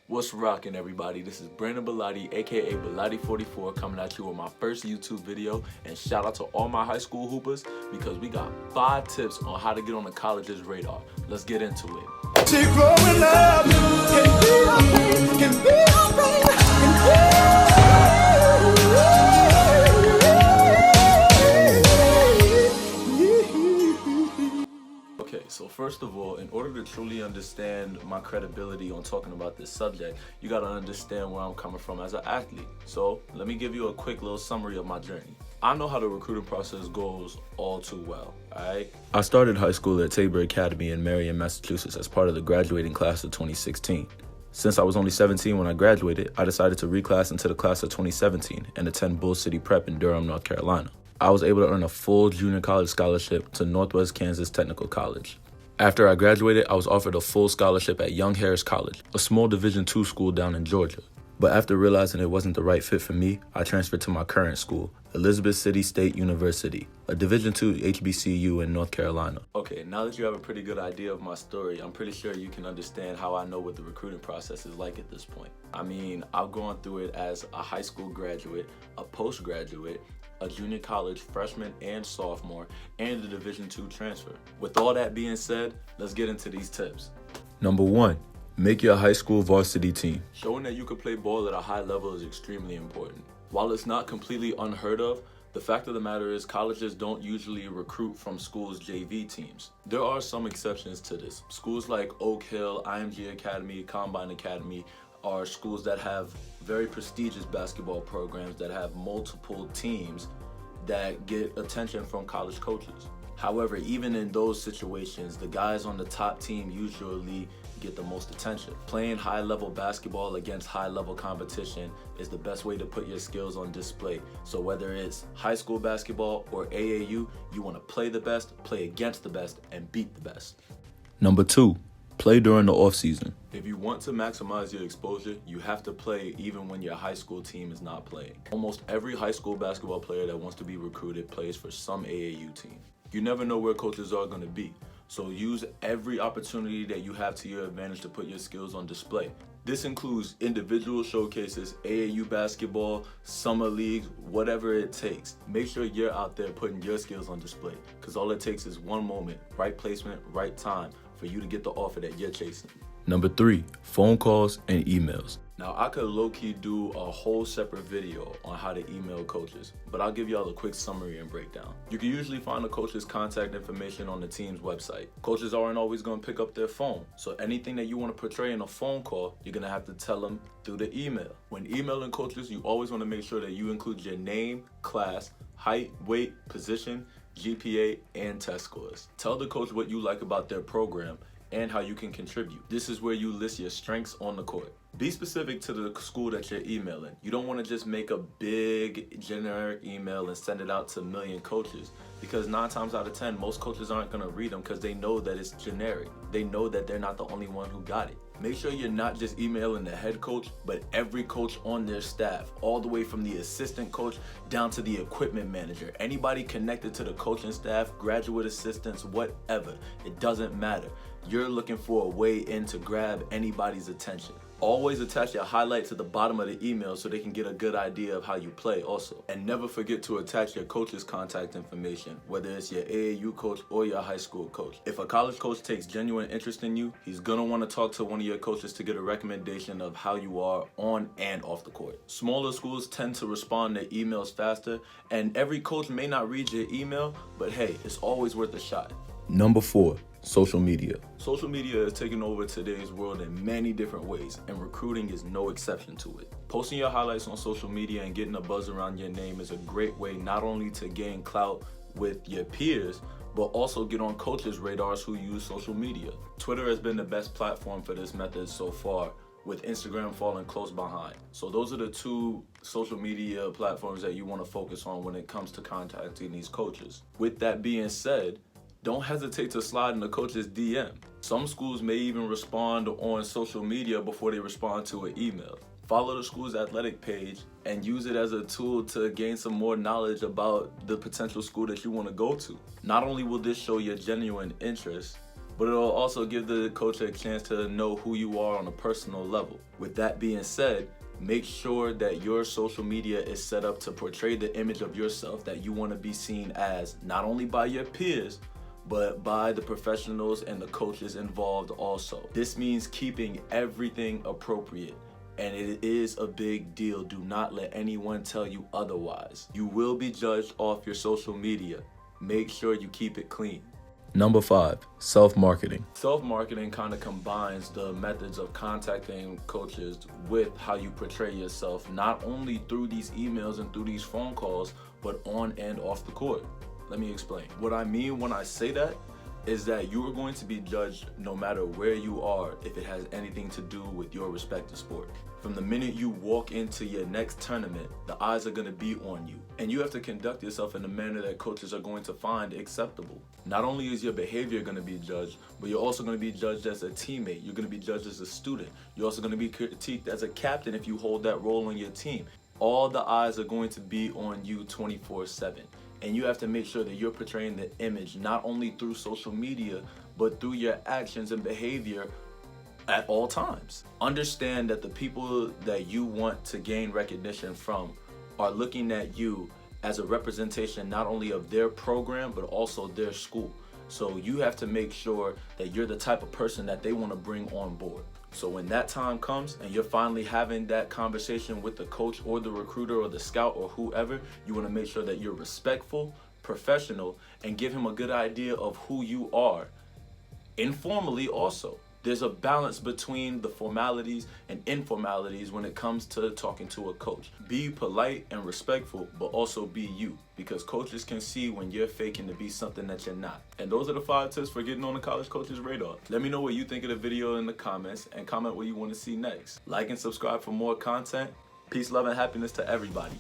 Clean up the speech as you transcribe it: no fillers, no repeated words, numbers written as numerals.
What's rocking, everybody? This is Brandon Bellotti, aka Bellotti44, coming at you with my first YouTube video. And shout out to all my high school hoopers because we got 5 tips on how to get on the college's radar. Let's get into it. See, growing up can be Okay, so first of all, in order to truly understand my credibility on talking about this subject, you gotta understand where I'm coming from as an athlete. So let me give you a quick little summary of my journey. I know how the recruiting process goes all too well, alright? I started high school at Tabor Academy in Marion, Massachusetts as part of the graduating class of 2016. Since I was only 17 when I graduated, I decided to reclass into the class of 2017 and attend Bull City Prep in Durham, North Carolina. I was able to earn a full junior college scholarship to Northwest Kansas Technical College. After I graduated, I was offered a full scholarship at Young Harris College, a small Division II school down in Georgia. But after realizing it wasn't the right fit for me, I transferred to my current school, Elizabeth City State University, a Division II HBCU in North Carolina. Okay, now that you have a pretty good idea of my story, I'm pretty sure you can understand how I know what the recruiting process is like at this point. I mean, I've gone through it as a high school graduate, a postgraduate, a junior college freshman and sophomore, and a Division II transfer. With all that being said, let's get into these tips. Number 1. Make your high school varsity team. Showing that you can play ball at a high level is extremely important. While it's not completely unheard of, the fact of the matter is colleges don't usually recruit from schools' JV teams. There are some exceptions to this. Schools like Oak Hill, IMG Academy, Combine Academy are schools that have very prestigious basketball programs that have multiple teams that get attention from college coaches. However, even in those situations, the guys on the top team usually get the most attention. Playing high-level basketball against high-level competition is the best way to put your skills on display. So whether it's high school basketball or AAU, you want to play the best, play against the best, and beat the best. Number 2. Play during the off-season. If you want to maximize your exposure, you have to play even when your high school team is not playing. Almost every high school basketball player that wants to be recruited plays for some AAU team. You never know where coaches are going to be, so use every opportunity that you have to your advantage to put your skills on display. This includes individual showcases, AAU basketball, summer leagues, whatever it takes. Make sure you're out there putting your skills on display, because all it takes is one moment, right placement, right time, for you to get the offer that you're chasing. Number 3, phone calls and emails. Now, I could low-key do a whole separate video on how to email coaches, but I'll give y'all a quick summary and breakdown. You can usually find a coach's contact information on the team's website. Coaches aren't always going to pick up their phone, so anything that you want to portray in a phone call, you're going to have to tell them through the email. When emailing coaches, you always want to make sure that you include your name, class, height, weight, position, GPA, and test scores. Tell the coach what you like about their program and how you can contribute. This is where you list your strengths on the court. Be specific to the school that you're emailing. You don't want to just make a big generic email and send it out to a million coaches, because 9 times out of 10, most coaches aren't going to read them because they know that it's generic. They know that they're not the only one who got it. Make sure you're not just emailing the head coach, but every coach on their staff, all the way from the assistant coach down to the equipment manager. Anybody connected to the coaching staff, graduate assistants, whatever, it doesn't matter. You're looking for a way in to grab anybody's attention. Always attach your highlights at the bottom of the email so they can get a good idea of how you play also. And never forget to attach your coach's contact information, whether it's your AAU coach or your high school coach. If a college coach takes genuine interest in you, he's gonna want to talk to one of your coaches to get a recommendation of how you are on and off the court. Smaller schools tend to respond to emails faster, and every coach may not read your email, but hey, it's always worth a shot. Number 4. Social media. Social media is taking over today's world in many different ways, and recruiting is no exception to it. Posting your highlights on social media and getting a buzz around your name is a great way not only to gain clout with your peers, but also get on coaches' radars who use social media. Twitter has been the best platform for this method so far, with Instagram falling close behind. So those are the 2 social media platforms that you want to focus on when it comes to contacting these coaches. With that being said, don't hesitate to slide in the coach's DM. Some schools may even respond on social media before they respond to an email. Follow the school's athletic page and use it as a tool to gain some more knowledge about the potential school that you want to go to. Not only will this show your genuine interest, but it'll also give the coach a chance to know who you are on a personal level. With that being said, make sure that your social media is set up to portray the image of yourself that you want to be seen as, not only by your peers, but by the professionals and the coaches involved also. This means keeping everything appropriate, and it is a big deal. Do not let anyone tell you otherwise. You will be judged off your social media. Make sure you keep it clean. Number 5, self-marketing. Self-marketing kind of combines the methods of contacting coaches with how you portray yourself, not only through these emails and through these phone calls, but on and off the court. Let me explain. What I mean when I say that is that you are going to be judged no matter where you are if it has anything to do with your respective sport. From the minute you walk into your next tournament, the eyes are going to be on you, and you have to conduct yourself in a manner that coaches are going to find acceptable. Not only is your behavior going to be judged, but you're also going to be judged as a teammate. You're going to be judged as a student. You're also going to be critiqued as a captain if you hold that role on your team. All the eyes are going to be on you 24/7. And you have to make sure that you're portraying the image not only through social media, but through your actions and behavior at all times. Understand that the people that you want to gain recognition from are looking at you as a representation not only of their program, but also their school. So you have to make sure that you're the type of person that they want to bring on board. So when that time comes and you're finally having that conversation with the coach or the recruiter or the scout or whoever, you want to make sure that you're respectful, professional, and give him a good idea of who you are. Informally also. There's a balance between the formalities and informalities when it comes to talking to a coach. Be polite and respectful, but also be you, because coaches can see when you're faking to be something that you're not. And those are the 5 tips for getting on the college coach's radar. Let me know what you think of the video in the comments, and comment what you want to see next. Like and subscribe for more content. Peace, love, and happiness to everybody.